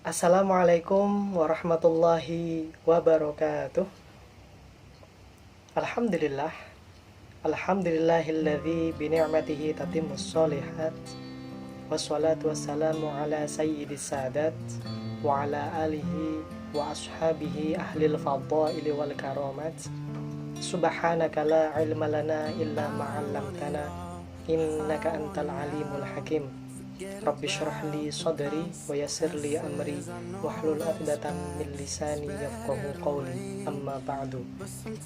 Assalamualaikum warahmatullahi wabarakatuh. Alhamdulillah. Alhamdulillahilladzi bini'matihi tatimmus sholihat. Wassalatu wassalamu ala sayyidis sadat wa ala alihi wa ashabihi ahlil fadhaili wal karamat. Subhanaka la ilma lana illa ma 'allamtana innaka antal alimul hakim. Rabbi syrah li sadri wa yassir li amri wahlul 'uqdatam min lisani yafqahu qawli, amma ba'du.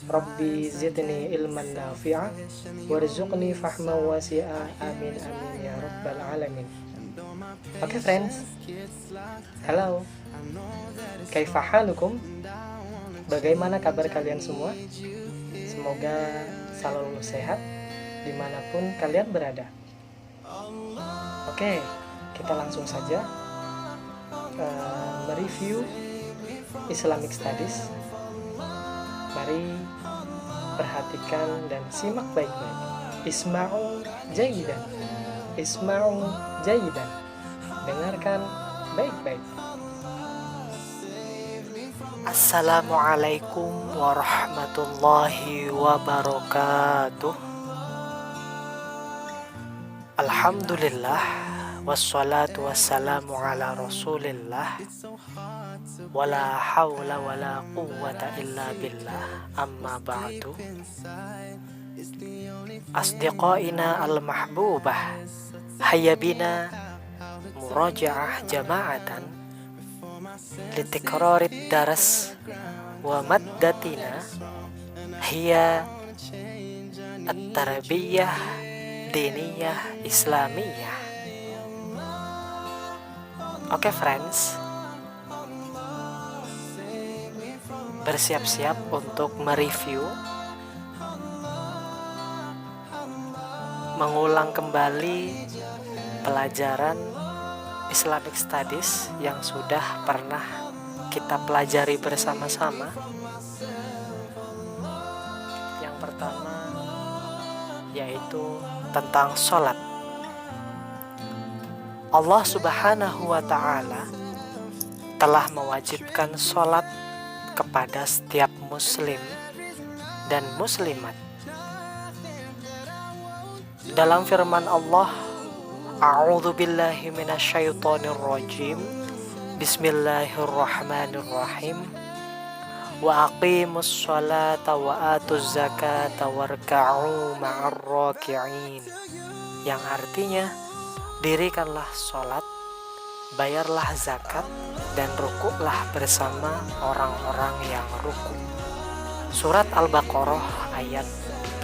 Rabbi zidni ilman nafi'a warzuqni fahman wasi'a, amin amin ya rabbal alamin. Oke friends, halo, kaifa halukum? Bagaimana kabar kalian semua? Semoga selalu sehat dimanapun kalian berada. Oke, kita langsung saja mereview Islamic Studies. Mari perhatikan dan simak baik-baik. Isma'u jayidan. Isma'u jayidan. Dengarkan baik-baik. Assalamualaikum warahmatullahi wabarakatuh. Alhamdulillah, wassalatu wassalamu ala rasulillah, wala hawla wala quwwata illa billah, amma ba'du. Asdiqaina al-mahbubah, hayya bina muraja'ah jama'atan litikrarid daras wa maddatina hiya at-tarbiyah diniyah islamiyah. Oke friends, bersiap-siap untuk mereview, mengulang kembali pelajaran Islamic Studies yang sudah pernah kita pelajari bersama-sama. Yang pertama yaitu tentang sholat. Allah Subhanahu wa ta'ala telah mewajibkan sholat kepada setiap muslim dan muslimat. Dalam firman Allah, A'udzu billahi minasyaitonir rajim. Bismillahirrahmanirrahim. Wa aqimus sholata wa atuz zakata warka'u ma'ar raki'in. Yang artinya, dirikanlah sholat, bayarlah zakat, dan rukuklah bersama orang-orang yang ruku. Surat Al-Baqarah ayat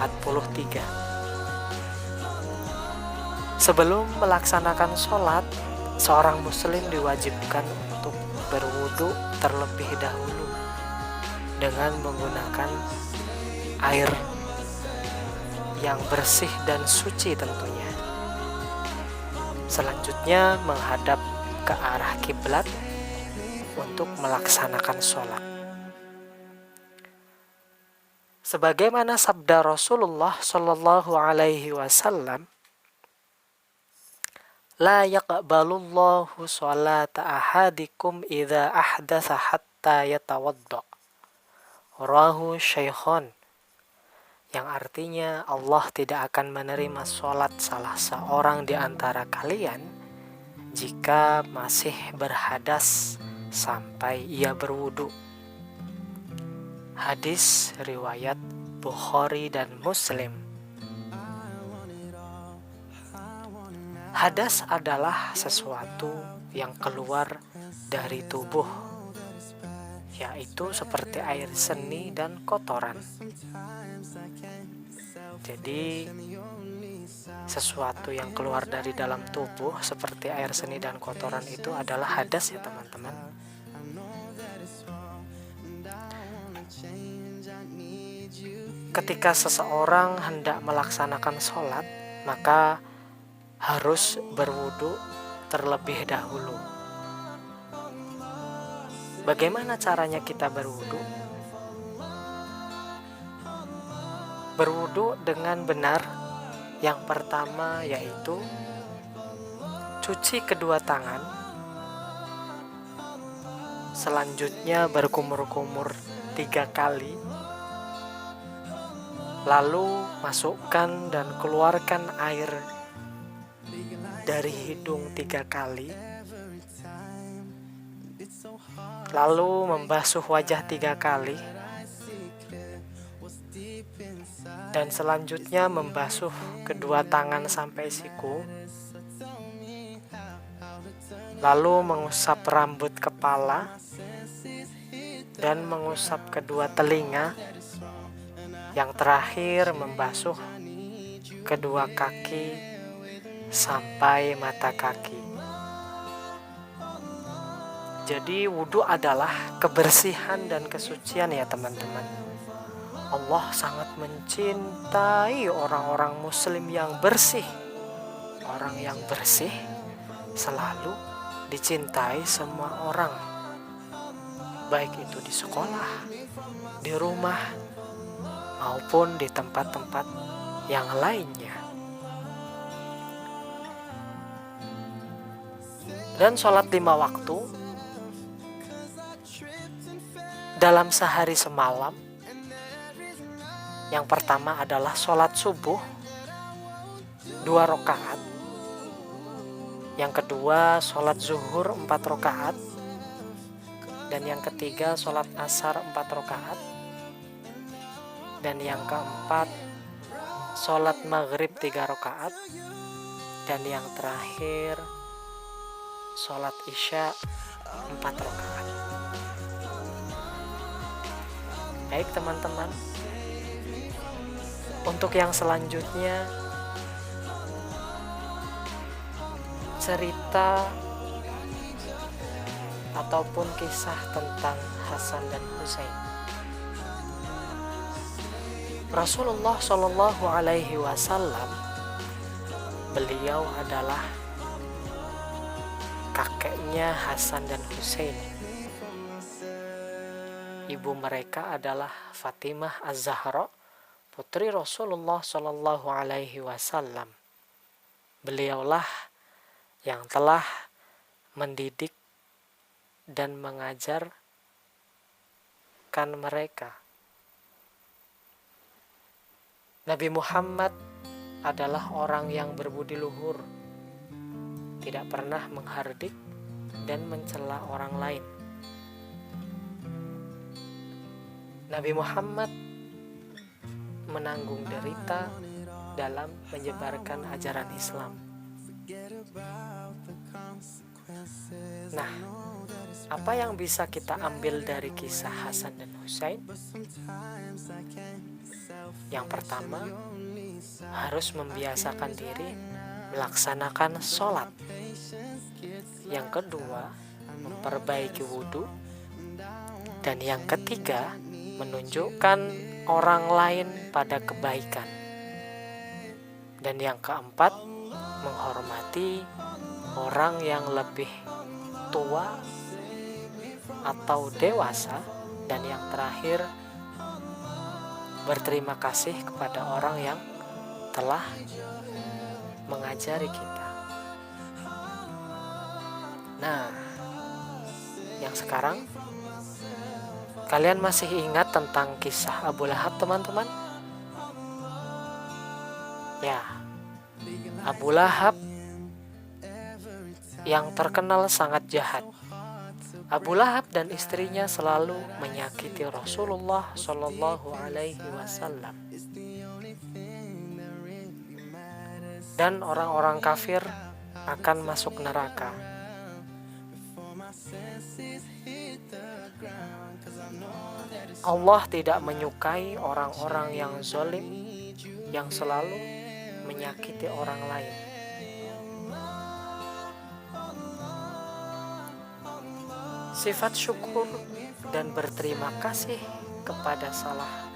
43. Sebelum melaksanakan sholat, seorang muslim diwajibkan untuk berwudu terlebih dahulu dengan menggunakan air yang bersih dan suci tentunya. Selanjutnya menghadap ke arah kiblat untuk melaksanakan sholat. Sebagaimana sabda Rasulullah Shallallahu Alaihi Wasallam, la yaqbalullahu sholata ahadikum idza ahdatsa hatta yatawadda. Rahu Syaikhon, yang artinya Allah tidak akan menerima sholat salah seorang di antara kalian jika masih berhadas sampai ia berwudu. Hadis riwayat Bukhari dan Muslim. Hadas adalah sesuatu yang keluar dari tubuh, yaitu seperti air seni dan kotoran. Jadi sesuatu yang keluar dari dalam tubuh seperti air seni dan kotoran itu adalah hadas ya teman-teman. Ketika seseorang hendak melaksanakan sholat, maka harus berwudu terlebih dahulu. Bagaimana caranya kita berwudu? Berwudu dengan benar, yang pertama yaitu cuci kedua tangan selanjutnya berkumur-kumur 3 kali, lalu masukkan dan keluarkan air dari hidung 3 kali, lalu membasuh wajah 3 kali, dan selanjutnya membasuh kedua tangan sampai siku, lalu mengusap rambut kepala dan mengusap kedua telinga, yang terakhir membasuh kedua kaki sampai mata kaki. Jadi wudhu adalah kebersihan dan kesucian ya teman-teman. Allah sangat mencintai orang-orang muslim yang bersih. Orang yang bersih selalu dicintai semua orang, baik itu di sekolah, di rumah, maupun di tempat-tempat yang lainnya. Dan sholat 5 waktu dalam sehari semalam. Yang pertama adalah sholat subuh 2 rakaat. Yang kedua sholat zuhur 4 rakaat. Dan yang ketiga sholat asar 4 rakaat. Dan yang keempat sholat maghrib 3 rakaat. Dan yang terakhir sholat isya 4 rakaat. Baik teman-teman, untuk yang selanjutnya, cerita ataupun kisah tentang Hasan dan Husain. Rasulullah Shallallahu Alaihi Wasallam, beliau adalah kakeknya Hasan dan Husain. Ibu mereka adalah Fatimah Az-Zahra, putri Rasulullah Shallallahu Alaihi Wasallam. Beliaulah yang telah mendidik dan mengajarkan mereka. Nabi Muhammad adalah orang yang berbudi luhur, tidak pernah menghardik dan mencela orang lain. Nabi Muhammad menanggung derita dalam menyebarkan ajaran Islam. Nah, apa yang bisa kita ambil dari kisah Hasan dan Husain? Yang pertama, harus membiasakan diri melaksanakan sholat. Yang kedua, memperbaiki wudhu. Dan yang ketiga, menunjukkan orang lain pada kebaikan. Dan yang keempat, menghormati orang yang lebih tua atau dewasa. Dan yang terakhir, berterima kasih kepada orang yang telah mengajari kita. Nah, yang sekarang, kalian masih ingat tentang kisah Abu Lahab, teman-teman? Ya, Abu Lahab yang terkenal sangat jahat. Abu Lahab dan istrinya selalu menyakiti Rasulullah Shallallahu Alaihi Wasallam. Dan orang-orang kafir akan masuk neraka. Allah tidak menyukai orang-orang yang zalim, yang selalu menyakiti orang lain. Sifat syukur dan berterima kasih kepada salah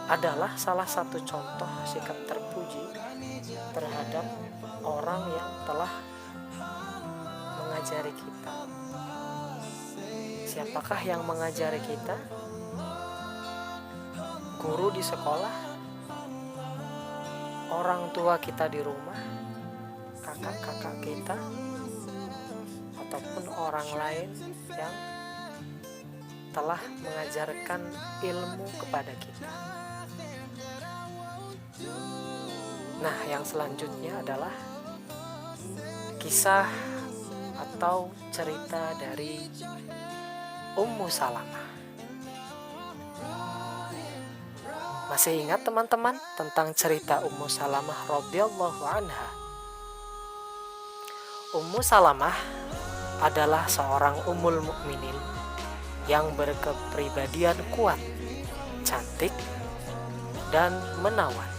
adalah salah satu contoh sikap terpuji terhadap orang yang telah mengajari kita. Siapakah yang mengajari kita? Guru di sekolah, orang tua kita di rumah, kakak-kakak kita, ataupun orang lain yang telah mengajarkan ilmu kepada kita. Nah, yang selanjutnya adalah kisah atau cerita dari Ummu Salamah. Masih ingat teman-teman tentang cerita Ummu Salamah radhiyallahu anha? Ummu Salamah adalah seorang ummul mukminin yang berkepribadian kuat, cantik, dan menawan,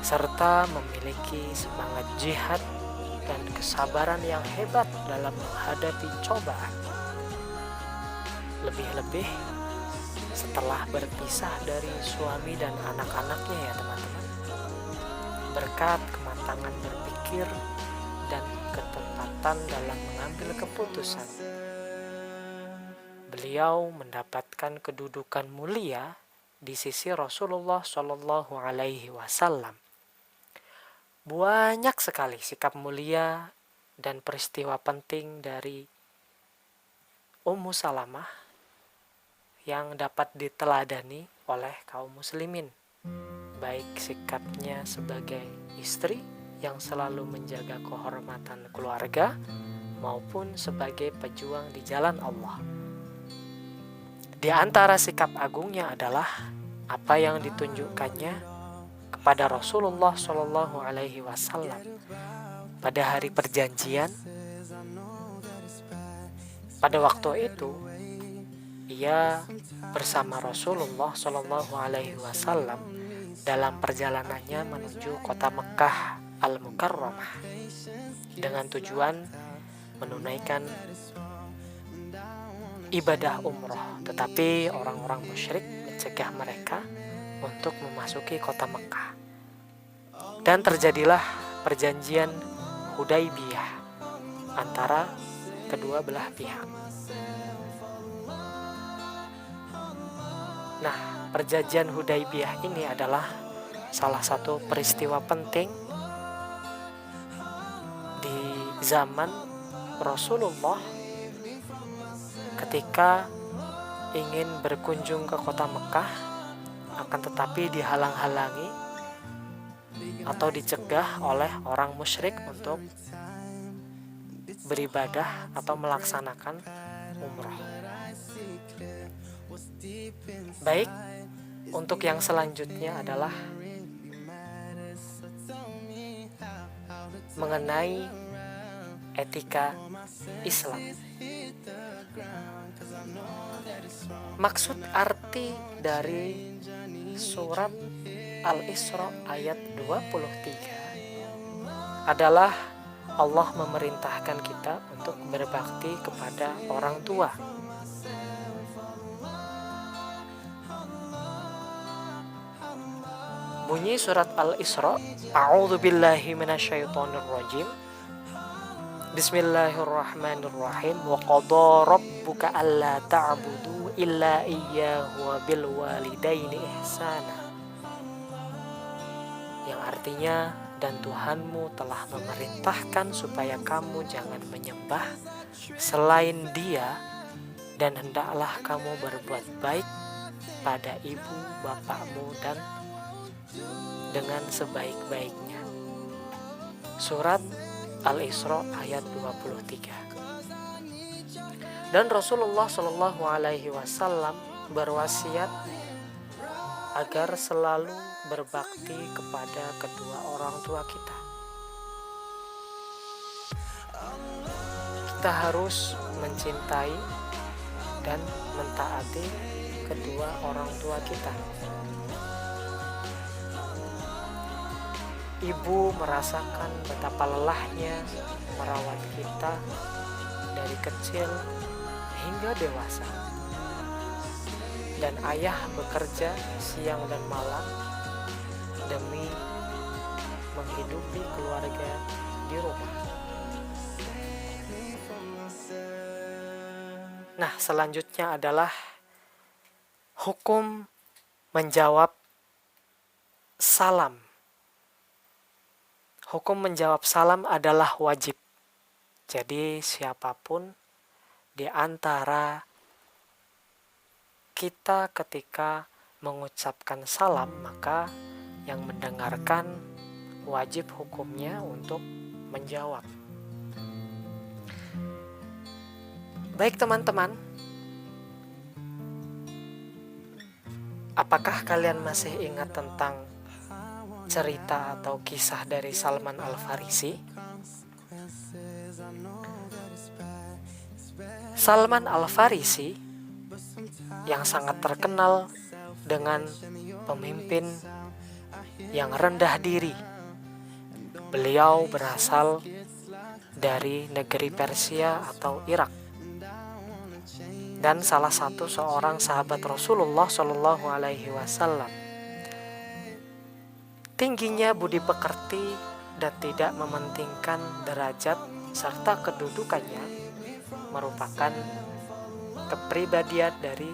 serta memiliki semangat jihad dan kesabaran yang hebat dalam menghadapi cobaan. Lebih-lebih setelah berpisah dari suami dan anak-anaknya ya teman-teman. Berkat kematangan berpikir dan ketepatan dalam mengambil keputusan, beliau mendapatkan kedudukan mulia di sisi Rasulullah Shallallahu Alaihi Wasallam. Banyak sekali sikap mulia dan peristiwa penting dari Ummu Salamah yang dapat diteladani oleh kaum muslimin, baik sikapnya sebagai istri yang selalu menjaga kehormatan keluarga maupun sebagai pejuang di jalan Allah. Di antara sikap agungnya adalah apa yang ditunjukkannya kepada Rasulullah Shallallahu Alaihi Wasallam pada hari perjanjian. Pada waktu itu ia bersama Rasulullah Shallallahu Alaihi Wasallam dalam perjalanannya menuju kota Mekah Al-Mukarramah dengan tujuan menunaikan ibadah umroh, tetapi orang-orang musyrik mencegah mereka untuk memasuki kota Mekah. Dan terjadilah perjanjian Hudaybiyah antara kedua belah pihak. Nah, perjanjian Hudaybiyah ini adalah salah satu peristiwa penting di zaman Rasulullah ketika ingin berkunjung ke kota Mekah, akan tetapi dihalang-halangi atau dicegah oleh orang musyrik untuk beribadah atau melaksanakan umroh. Baik, untuk yang selanjutnya adalah mengenai etika Islam. Maksud arti dari surat Al-Isra ayat 23 adalah Allah memerintahkan kita untuk berbakti kepada orang tua. Bunyi surat Al-Isra, A'udzubillahi minasyaitonirrajim. Bismillahirrahmanirrahim. Wa qadha rabbuka alla ta'budu illa iyyahu wa bil walidaini ihsana. Yang artinya, dan Tuhanmu telah memerintahkan supaya kamu jangan menyembah selain Dia, dan hendaklah kamu berbuat baik pada ibu bapakmu dan dengan sebaik-baiknya. Surat Al-Isra ayat 23. Dan Rasulullah Shallallahu Alaihi Wasallam berwasiat agar selalu berbakti kepada kedua orang tua kita. Kita harus mencintai dan mentaati kedua orang tua kita. Ibu merasakan betapa lelahnya merawat kita dari kecil hingga dewasa. Dan ayah bekerja siang dan malam demi menghidupi keluarga di rumah. Nah, selanjutnya adalah hukum menjawab salam. Hukum menjawab salam adalah wajib. Jadi siapapun di antara kita ketika mengucapkan salam, maka yang mendengarkan wajib hukumnya untuk menjawab. Baik teman-teman, apakah kalian masih ingat tentang cerita atau kisah dari Salman Al-Farisi? Salman Al-Farisi yang sangat terkenal dengan pemimpin yang rendah diri. Beliau berasal dari negeri Persia atau Irak, dan salah satu seorang sahabat Rasulullah Shallallahu Alaihi Wasallam. Tingginya budi pekerti dan tidak mementingkan derajat serta kedudukannya merupakan kepribadian dari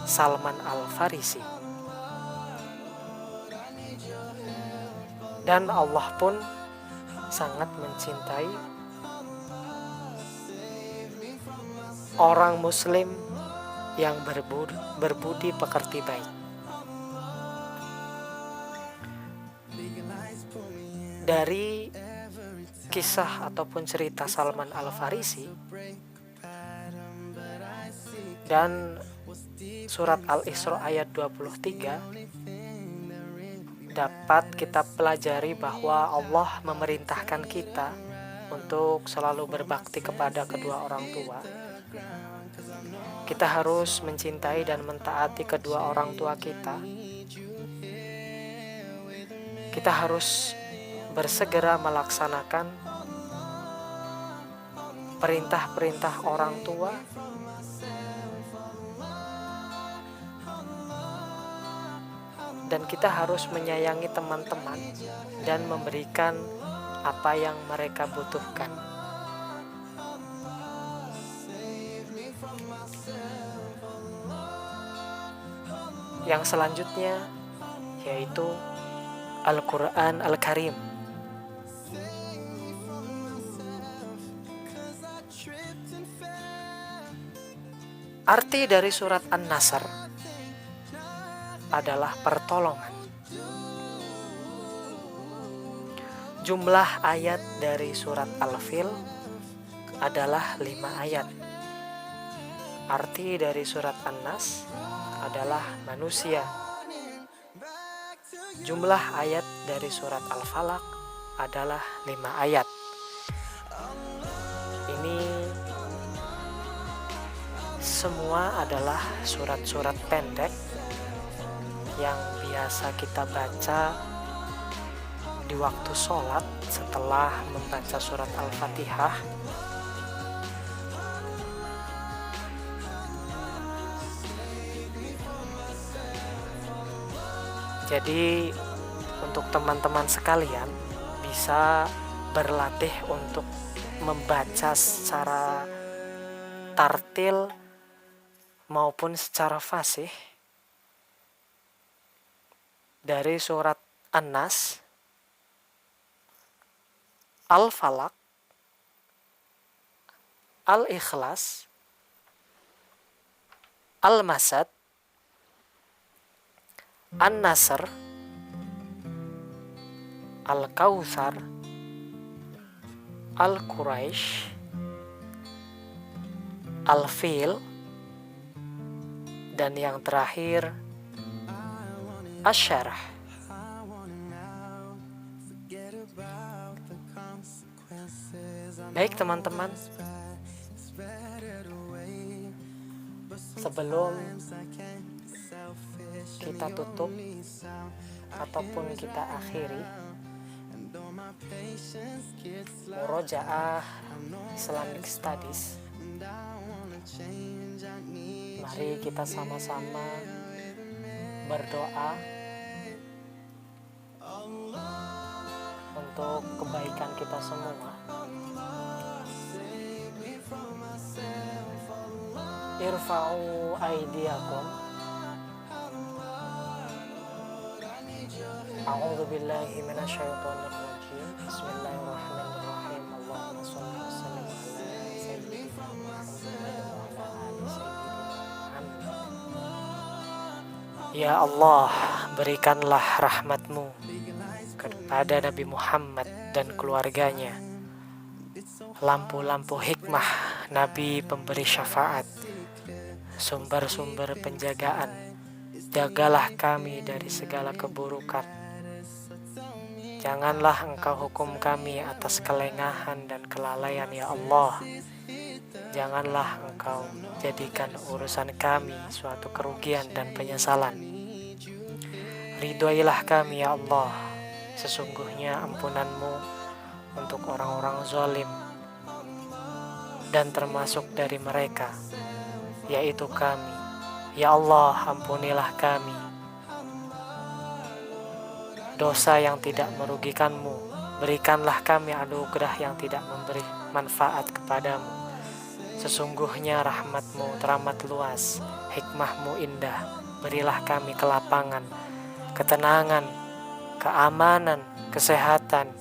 Salman Al-Farisi. Dan Allah pun sangat mencintai orang muslim yang berbudi pekerti baik. Dari kisah ataupun cerita Salman Al-Farisi dan surat Al-Isra ayat 23 dapat kita pelajari bahwa Allah memerintahkan kita untuk selalu berbakti kepada kedua orang tua. Kita harus mencintai dan mentaati kedua orang tua kita. Kita harus bersegera melaksanakan perintah-perintah orang tua, dan kita harus menyayangi teman-teman dan memberikan apa yang mereka butuhkan. Yang selanjutnya yaitu Al-Quran Al-Karim. Arti dari surat An-Nasr adalah pertolongan. Jumlah ayat dari surat Al-Fil adalah 5 ayat. Arti dari surat An-Nas adalah manusia. Jumlah ayat dari surat Al-Falaq adalah 5 ayat. Ini semua adalah surat-surat pendek yang biasa kita baca di waktu sholat setelah membaca surat Al-Fatihah. Jadi untuk teman-teman sekalian bisa berlatih untuk membaca secara tartil maupun secara fasih dari surat An-Nas, Al-Falaq, Al-Ikhlas, Al-Masad, An-Nasr, Al-Kautsar, Al-Quraisy, Al-Fil, dan yang terakhir Asy-Syarh. Baik teman-teman, sebelum kita tutup ataupun kita akhiri Murojaah Islamic Studies, mari kita sama-sama berdoa untuk kebaikan kita semua. Irfa'u aidiakum. A'udzu billahi minasyaitonir rajim. Bismillahirrahmanirrahim. Allahumma shalli wa sallim ala Ya Allah, berikanlah rahmat-Mu kepada Nabi Muhammad dan keluarganya, lampu-lampu hikmah, Nabi pemberi syafaat, sumber-sumber penjagaan. Jagalah kami dari segala keburukan. Janganlah Engkau hukum kami atas kelengahan dan kelalaian, ya Allah. Janganlah Engkau jadikan urusan kami suatu kerugian dan penyesalan. Ridhoilah kami, ya Allah. Sesungguhnya ampunan-Mu untuk orang-orang zalim, dan termasuk dari mereka, yaitu kami. Ya Allah, ampunilah kami. Dosa yang tidak merugikan-Mu, berikanlah kami anugerah yang tidak memberi manfaat kepadamu. Sesungguhnya rahmat-Mu teramat luas, hikmah-Mu indah. Berilah kami kelapangan, ketenangan, keamanan, kesehatan,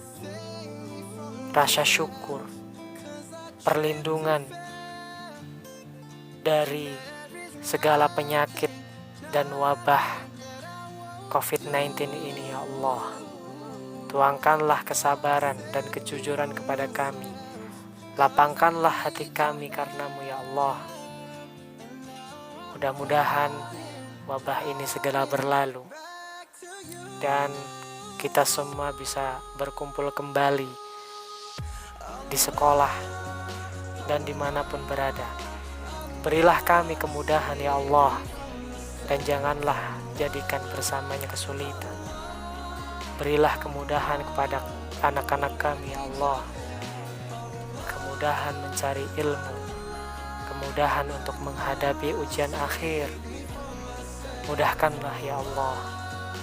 rasa syukur, perlindungan dari segala penyakit dan wabah COVID-19 ini, ya Allah. Tuangkanlah kesabaran dan kejujuran kepada kami. Lapangkanlah hati kami karenamu, ya Allah. Mudah-mudahan wabah ini segera berlalu dan kita semua bisa berkumpul kembali di sekolah dan dimanapun berada. Berilah kami kemudahan, ya Allah, dan janganlah jadikan bersamanya kesulitan. Berilah kemudahan kepada anak-anak kami, ya Allah. Kemudahan mencari ilmu, kemudahan untuk menghadapi ujian akhir. Mudahkanlah, ya Allah.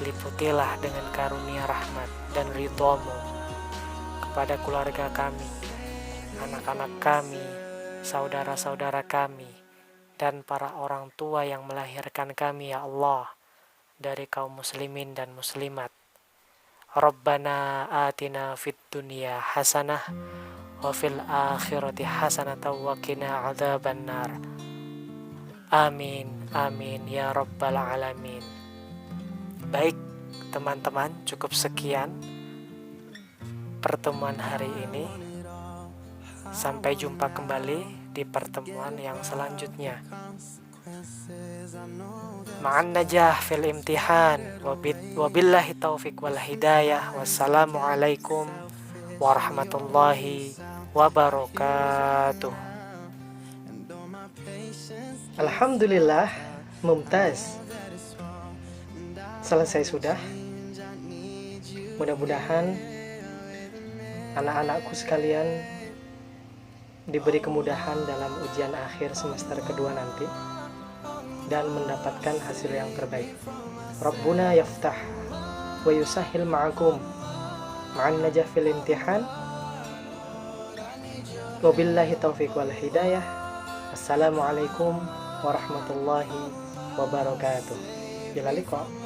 Liputilah dengan karunia rahmat dan ridho-Mu kepada keluarga kami, anak-anak kami, saudara-saudara kami, dan para orang tua yang melahirkan kami, ya Allah, dari kaum muslimin dan muslimat. Rabbana atina fid dunya hasanah wa fil akhirati hasanah wa qina adzabannar. Amin, amin ya rabbal alamin. Baik teman-teman, cukup sekian pertemuan hari ini. Sampai jumpa kembali di pertemuan yang selanjutnya. Ma'an najah fil imtihan, wabillahi taufiq wal hidayah. Wassalamualaikum warahmatullahi wabarakatuh. Alhamdulillah, mumtaz. Selesai sudah. Mudah-mudahan anak-anakku sekalian diberi kemudahan dalam ujian akhir semester kedua nanti dan mendapatkan hasil yang terbaik. Rabbuna yaftah wa yusahil ma'akum ma'an najah fil imtihan. Wabillahi taufiq wal hidayah. Assalamualaikum warahmatullahi wabarakatuh. Bila liqa.